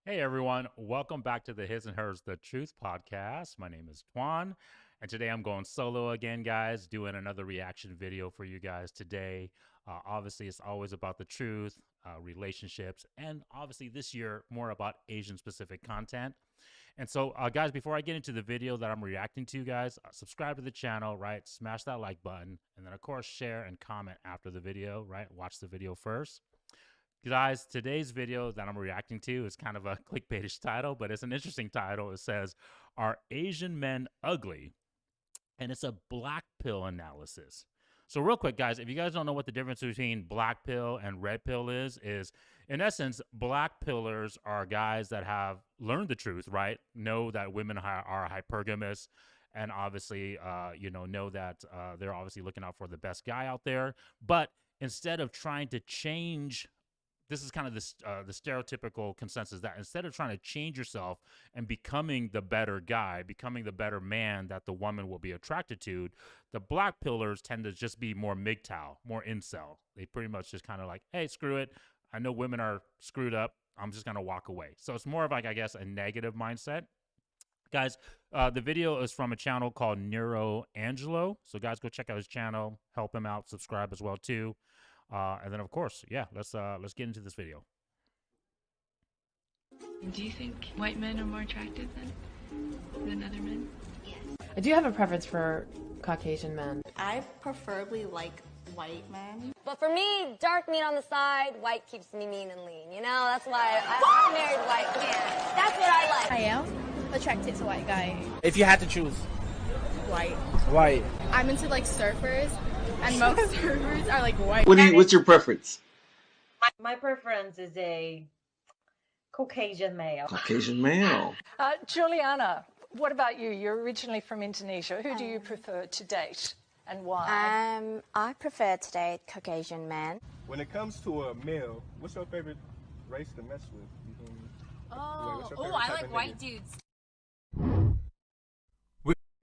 Hey everyone, welcome back to the His and Hers The Truth podcast. My name is Tuan, and today I'm going solo again, guys, doing another reaction video for you guys today. Obviously, it's always about the truth, relationships, and obviously this year, more about Asian specific content. And so, guys, before I get into the video that I'm reacting to, guys, subscribe to the channel, right? Smash that like button, and then, of course, share and comment after the video, right? Watch the video first. Guys, today's video that I'm reacting to is kind of a clickbaitish title, but it's an interesting title. It says, "Are Asian Men Ugly?" And it's a black pill analysis. So real quick, guys, if you guys don't know what the difference between black pill and red pill is in essence, black pillars are guys that have learned the truth, right? Know that women are hypergamous, and obviously, know that they're obviously looking out for the best guy out there. But instead of trying to change, this is kind of the stereotypical consensus that instead of trying to change yourself and becoming the better guy, becoming the better man that the woman will be attracted to, the black pillars tend to just be more MGTOW, more incel. They pretty much just kind of like, hey, screw it. I know women are screwed up. I'm just going to walk away. So it's more of like, I guess, a negative mindset. Guys, the video is from a channel called Nero Angelo. So guys, go check out his channel, help him out, subscribe as well too. And then, of course, yeah, let's get into this video. Do you think white men are more attractive than other men? Yes. I do have a preference for Caucasian men. I preferably like white men. But for me, dark meat on the side, white keeps me mean and lean. You know, that's why I married white man. That's what I like. I am attracted to white guy. If you had to choose. White. White. I'm into like surfers, and most surfers are like white. What's your preference? My preference is a Caucasian male. Caucasian male. Juliana, what about you? You're originally from Indonesia. Who do you prefer to date and why? I prefer to date Caucasian men. When it comes to a male, what's your favorite race to mess with? You feel me? I like white dudes.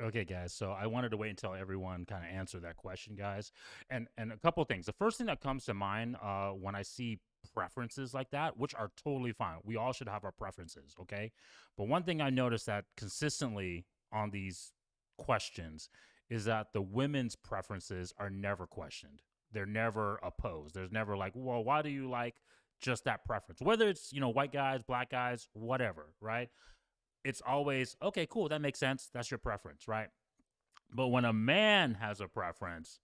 Okay, guys, so I wanted to wait until everyone kind of answered that question, guys. And a couple of things. The first thing that comes to mind when I see preferences like that, which are totally fine. We all should have our preferences, okay? But one thing I noticed that consistently on these questions is that the women's preferences are never questioned. They're never opposed. There's never like, well, why do you like just that preference? Whether it's, white guys, black guys, whatever, right? It's always, okay, cool, that makes sense. That's your preference, right? But when a man has a preference,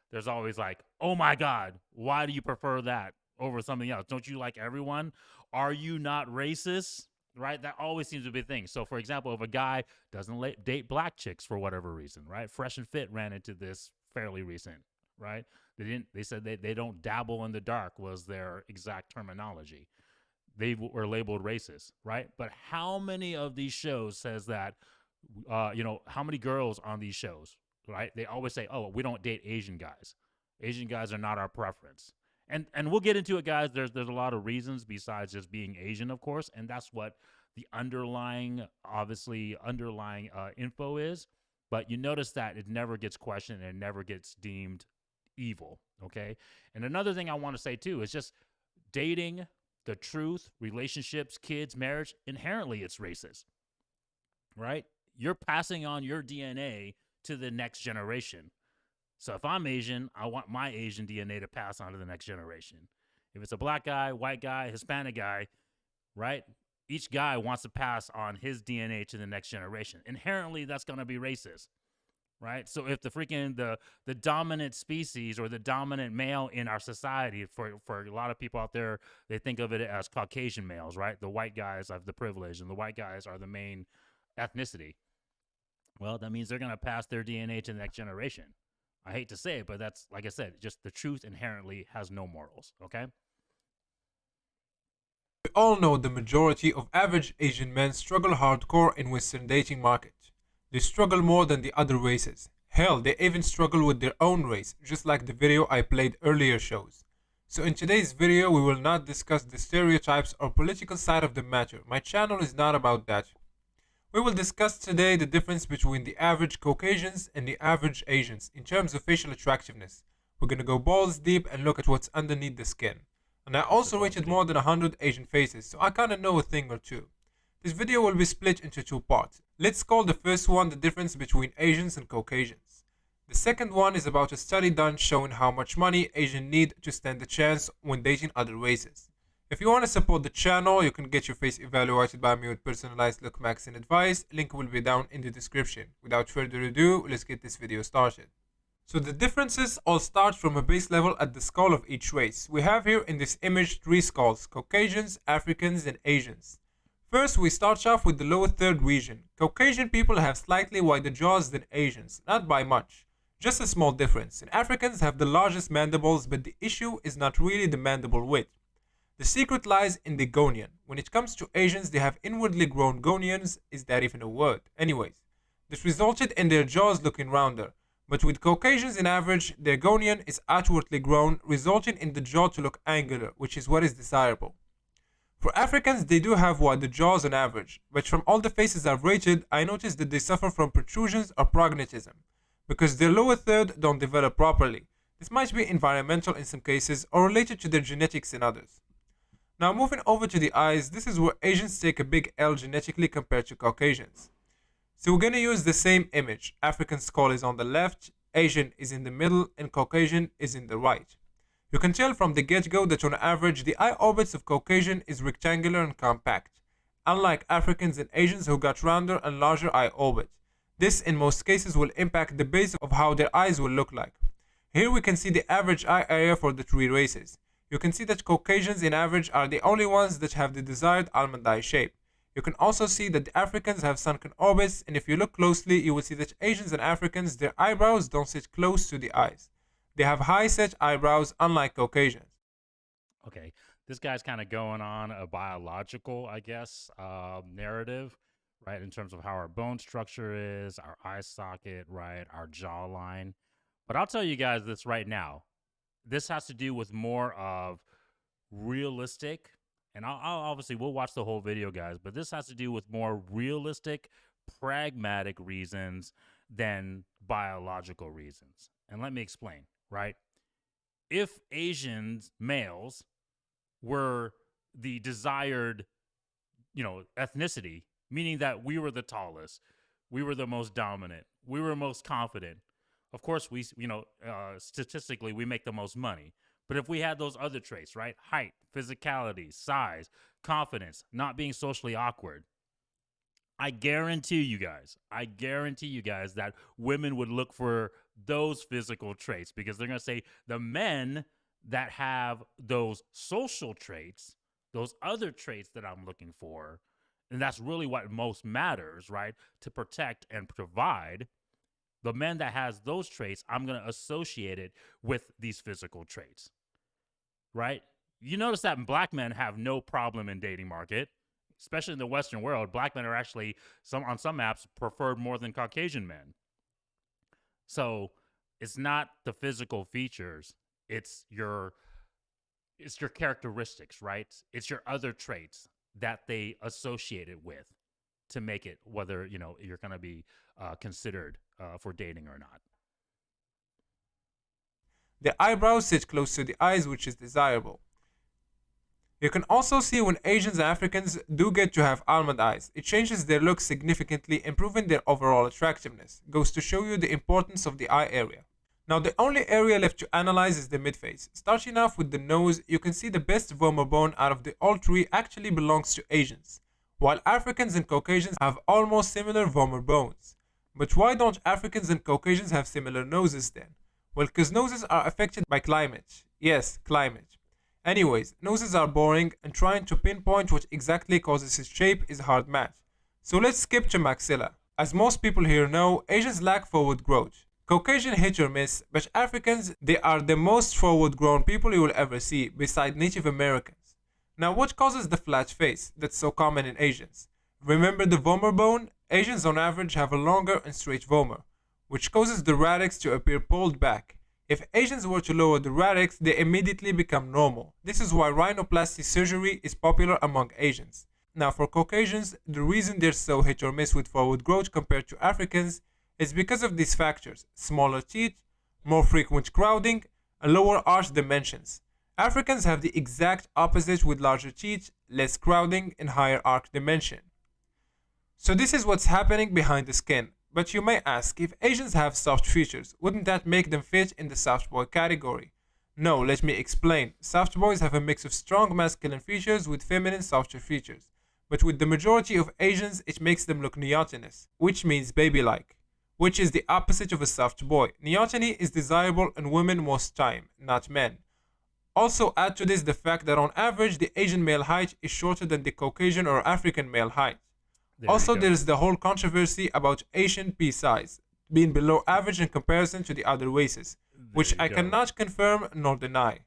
there's always like, oh my God, why do you prefer that over something else? Don't you like everyone? Are you not racist? Right? That always seems to be a thing. So, for example, if a guy doesn't date black chicks for whatever reason, right? Fresh and Fit ran into this fairly recent, right? They said they don't dabble in the dark was their exact terminology. They were labeled racist, right? But how many of these shows says that, how many girls on these shows, right? They always say, oh, we don't date Asian guys. Asian guys are not our preference. And we'll get into it, guys. There's a lot of reasons besides just being Asian, of course. And that's what the underlying info is. But you notice that it never gets questioned and it never gets deemed evil, okay? And another thing I want to say, too, is just dating, the truth, relationships, kids, marriage, inherently it's racist, right? You're passing on your DNA to the next generation. So if I'm Asian, I want my Asian DNA to pass on to the next generation. If it's a black guy, white guy, Hispanic guy, right? Each guy wants to pass on his DNA to the next generation. Inherently, that's going to be racist. Right? So if the dominant species or the dominant male in our society, for a lot of people out there, they think of it as Caucasian males, right? The white guys have the privilege and the white guys are the main ethnicity. Well, that means they're going to pass their DNA to the next generation. I hate to say it, but that's, like I said, just the truth inherently has no morals, okay? We all know the majority of average Asian men struggle hardcore in Western dating market. They struggle more than the other races. Hell, they even struggle with their own race, just like the video I played earlier shows. So in today's video, we will not discuss the stereotypes or political side of the matter. My channel is not about that. We will discuss today the difference between the average Caucasians and the average Asians in terms of facial attractiveness. We're gonna go balls deep and look at what's underneath the skin. And I also rated more than 100 Asian faces, so I kinda know a thing or two. This video will be split into two parts. Let's call the first one the difference between Asians and Caucasians. The second one is about a study done showing how much money Asians need to stand a chance when dating other races. If you want to support the channel, you can get your face evaluated by me with personalized look max and advice. Link will be down in the description. Without further ado, let's get this video started. So the differences all start from a base level at the skull of each race. We have here in this image three skulls: Caucasians, Africans, and Asians. First, we start off with the lower third region. Caucasian people have slightly wider jaws than Asians, not by much. Just a small difference. And Africans have the largest mandibles, but the issue is not really the mandible width. The secret lies in the gonion. When it comes to Asians, they have inwardly grown gonions. Is that even a word? Anyways, this resulted in their jaws looking rounder. But with Caucasians in average, their gonion is outwardly grown, resulting in the jaw to look angular, which is what is desirable. For Africans, they do have wider jaws on average, but from all the faces I've rated, I noticed that they suffer from protrusions or prognatism, because their lower third don't develop properly. This might be environmental in some cases, or related to their genetics in others. Now moving over to the eyes, this is where Asians take a big L genetically compared to Caucasians. So we're gonna use the same image. African skull is on the left, Asian is in the middle, and Caucasian is in the right. You can tell from the get-go that on average the eye orbits of Caucasian is rectangular and compact, unlike Africans and Asians who got rounder and larger eye orbit. This in most cases will impact the base of how their eyes will look like. Here we can see the average eye area for the three races. You can see that Caucasians in average are the only ones that have the desired almond eye shape. You can also see that the Africans have sunken orbits, and if you look closely, you will see that Asians and Africans, their eyebrows don't sit close to the eyes. They have high set eyebrows, unlike Caucasians. Okay, this guy's kind of going on a biological, I guess, narrative, right, in terms of how our bone structure is, our eye socket, right, our jawline. But I'll tell you guys this right now. This has to do with more of realistic, and I'll obviously we'll watch the whole video, guys, but this has to do with more realistic, pragmatic reasons than biological reasons. And let me explain, right? If Asians males were the desired, ethnicity, meaning that we were the tallest, we were the most dominant, we were most confident, of course, statistically, we make the most money. But if we had those other traits, right? Height, physicality, size, confidence, not being socially awkward, I guarantee you guys that women would look for those physical traits, because they're going to say the men that have those social traits, those other traits that I'm looking for, and that's really what most matters, right? To protect and provide. The men that has those traits, I'm going to associate it with these physical traits, right? You notice that black men have no problem in dating market, especially in the Western world. Black men are actually, on some apps, preferred more than Caucasian men. So it's not the physical features. It's your characteristics, right? It's your other traits that they associate it with to make it whether, you're going to be considered for dating or not. The eyebrows sit close to the eyes, which is desirable. You can also see when Asians and Africans do get to have almond eyes, it changes their look significantly, improving their overall attractiveness. Goes to show you the importance of the eye area. Now the only area left to analyze is the midface. Starting off with the nose, you can see the best vomer bone out of the all three actually belongs to Asians, while Africans and Caucasians have almost similar vomer bones. But why don't Africans and Caucasians have similar noses then? Well, because noses are affected by climate. Yes, climate. Anyways, noses are boring, and trying to pinpoint what exactly causes its shape is hard math. So let's skip to maxilla. As most people here know, Asians lack forward growth. Caucasian hit or miss, but Africans, they are the most forward grown people you will ever see, beside Native Americans. Now what causes the flat face that's so common in Asians? Remember the vomer bone? Asians on average have a longer and straight vomer, which causes the radix to appear pulled back. If Asians were to lower the radix, they immediately become normal. This is why rhinoplasty surgery is popular among Asians. Now for Caucasians, the reason they're so hit or miss with forward growth compared to Africans is because of these factors: smaller teeth, more frequent crowding, and lower arch dimensions. Africans have the exact opposite with larger teeth, less crowding, and higher arc dimension. So this is what's happening behind the skin. But you may ask, if Asians have soft features, wouldn't that make them fit in the soft boy category? No, let me explain. Soft boys have a mix of strong masculine features with feminine softer features. But with the majority of Asians, it makes them look neotenous, which means baby-like, which is the opposite of a soft boy. Neoteny is desirable in women most time, not men. Also add to this the fact that on average the Asian male height is shorter than the Caucasian or African male height. Also, there is the whole controversy about Asian pea size being below average in comparison to the other races, which I cannot confirm nor deny.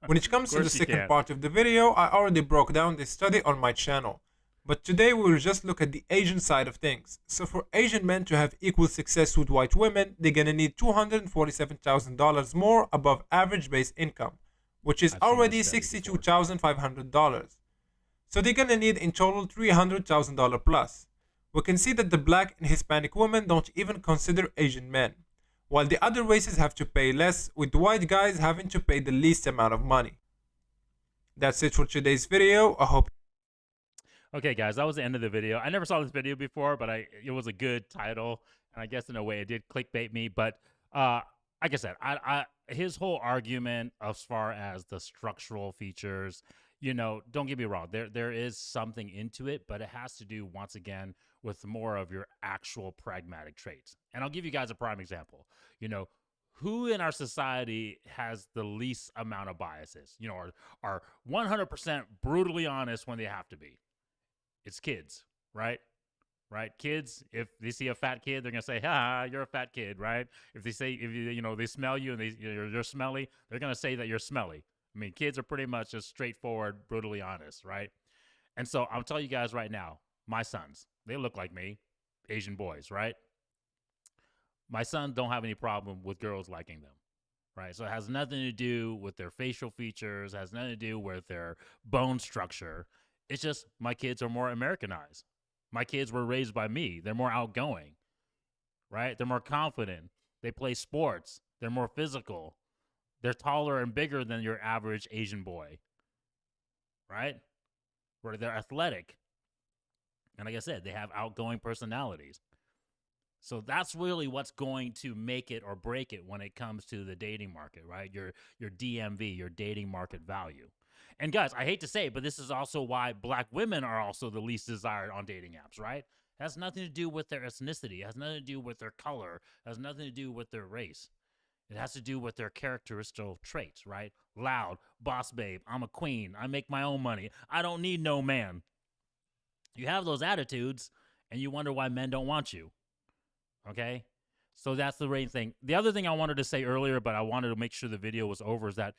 When it comes to the second part of the video, I already broke down this study on my channel. But today we will just look at the Asian side of things. So for Asian men to have equal success with white women, they're gonna need $247,000 more above average base income, which is already $62,500. So they're gonna need in total $300,000 plus. We can see that the black and Hispanic women don't even consider Asian men, while the other races have to pay less, with the white guys having to pay the least amount of money. That's it for today's video. I hope. Okay, guys, that was the end of the video. I never saw this video before, but it was a good title, and I guess in a way it did clickbait me. But like I said, his whole argument as far as the structural features, you know, don't get me wrong, there is something into it, but it has to do once again with more of your actual pragmatic traits. And I'll give you guys a prime example. You know, who in our society has the least amount of biases? You know, are 100% brutally honest when they have to be? It's kids, right? Right? Kids, if they see a fat kid, they're gonna say, "Ha, you're a fat kid," right? If they say, they smell you and you're smelly, they're gonna say that you're smelly. I mean, kids are pretty much just straightforward, brutally honest, right? And so I'll tell you guys right now, my sons, they look like me, Asian boys, right? My sons don't have any problem with girls liking them, right? So it has nothing to do with their facial features, has nothing to do with their bone structure. It's just my kids are more Americanized. My kids were raised by me. They're more outgoing, right? They're more confident. They play sports. They're more physical. They're taller and bigger than your average Asian boy, right? Where they're athletic. And like I said, they have outgoing personalities. So that's really what's going to make it or break it when it comes to the dating market, right? Your DMV, your dating market value. And guys, I hate to say it, but this is also why black women are also the least desired on dating apps, right? It has nothing to do with their ethnicity. It has nothing to do with their color. It has nothing to do with their race. It has to do with their characteristical traits, right? Loud, boss babe, I'm a queen, I make my own money, I don't need no man. You have those attitudes, and you wonder why men don't want you, okay? So that's the main thing. The other thing I wanted to say earlier, but I wanted to make sure the video was over, is that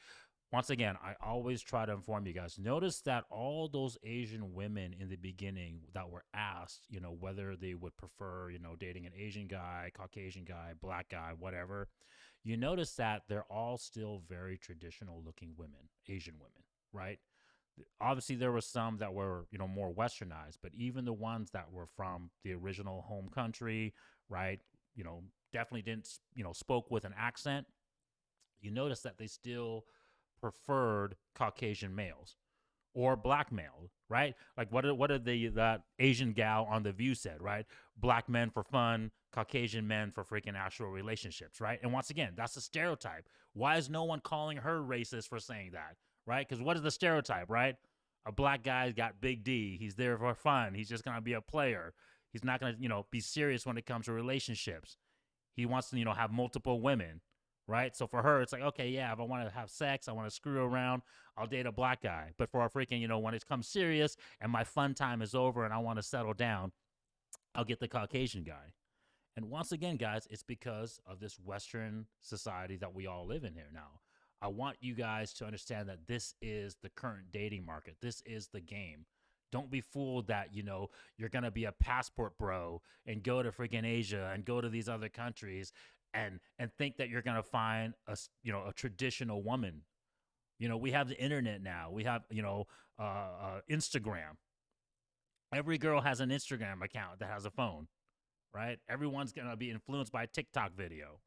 once again, I always try to inform you guys. Notice that all those Asian women in the beginning that were asked, you know, whether they would prefer, you know, dating an Asian guy, Caucasian guy, black guy, whatever, you notice that they're all still very traditional looking women, Asian women, right? Obviously, there were some that were, you know, more westernized, but even the ones that were from the original home country, right, you know, definitely didn't, you know, spoke with an accent, you notice that they still preferred Caucasian males or black male, right? Like what did that Asian gal on The View said, right? Black men for fun, Caucasian men for freaking actual relationships, right? And once again, that's a stereotype. Why is no one calling her racist for saying that, right? Because what is the stereotype, right? A black guy's got big D. He's there for fun. He's just going to be a player. He's not going to, you know, be serious when it comes to relationships. He wants to, you know, have multiple women. Right? So for her, it's like, okay, yeah, if I want to have sex, I want to screw around, I'll date a black guy. But for a freaking, you know, when it comes serious and my fun time is over and I want to settle down, I'll get the Caucasian guy. And once again, guys, it's because of this Western society that we all live in here now. I want you guys to understand that this is the current dating market. This is the game. Don't be fooled that, you know, you're going to be a passport bro and go to freaking Asia and go to these other countries and think that you're going to find a traditional woman. You know, we have the internet now. We have, you know, Instagram. Every girl has an Instagram account that has a phone, right? Everyone's going to be influenced by a TikTok video,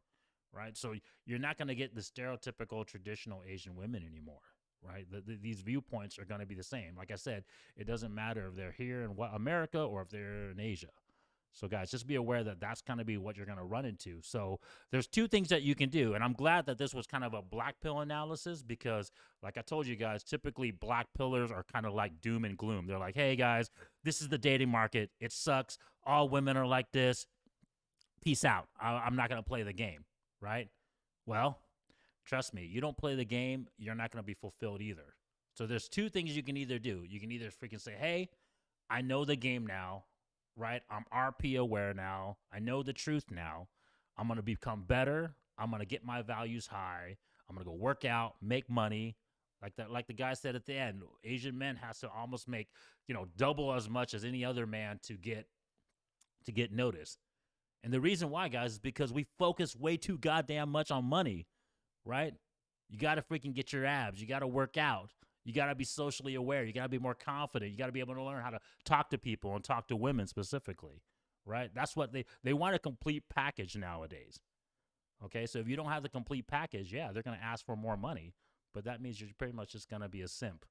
right? So you're not going to get the stereotypical traditional Asian women anymore. right? These viewpoints are going to be the same. Like I said, it doesn't matter if they're here in America or if they're in Asia. So guys, just be aware that that's going to be what you're going to run into. So there's two things that you can do. And I'm glad that this was kind of a black pill analysis because like I told you guys, typically black pillars are kind of like doom and gloom. They're like, hey guys, this is the dating market. It sucks. All women are like this. Peace out. I'm not going to play the game, right? Well, trust me, you don't play the game, you're not going to be fulfilled either. So there's two things you can either do. You can either freaking say, hey, I know the game now. Right? I'm RP aware now. I know the truth now. I'm going to become better. I'm going to get my values high. I'm going to go work out, make money. Like the guy said at the end, Asian men has to almost make, double as much as any other man to get noticed. And the reason why, guys, is because we focus way too goddamn much on money, right? You got to freaking get your abs. You got to work out. You got to be socially aware. You got to be more confident. You got to be able to learn how to talk to people and talk to women specifically, right? That's what they want, a complete package nowadays. Okay, so if you don't have the complete package, yeah, they're going to ask for more money, but that means you're pretty much just going to be a simp.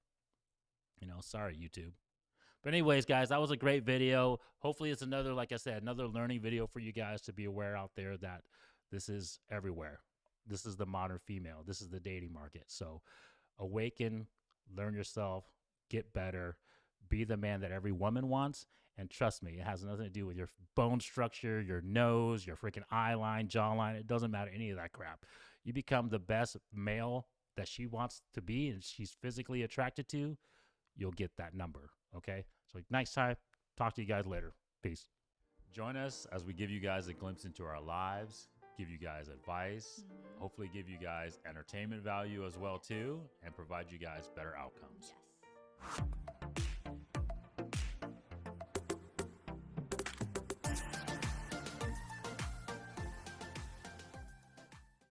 Sorry, YouTube. But anyways, guys, that was a great video. Hopefully it's another, like I said, another learning video for you guys to be aware out there that this is everywhere. This is the modern female. This is the dating market. So awaken. Learn yourself, get better, be the man that every woman wants. And trust me, it has nothing to do with your bone structure, your nose, your freaking eye line, jawline. It doesn't matter, any of that crap. You become the best male that she wants to be and she's physically attracted to, you'll get that number, okay? So next time, talk to you guys later. Peace. Join us as we give you guys a glimpse into our lives, give you guys advice, hopefully give you guys entertainment value as well too, and provide you guys better outcomes. Yes.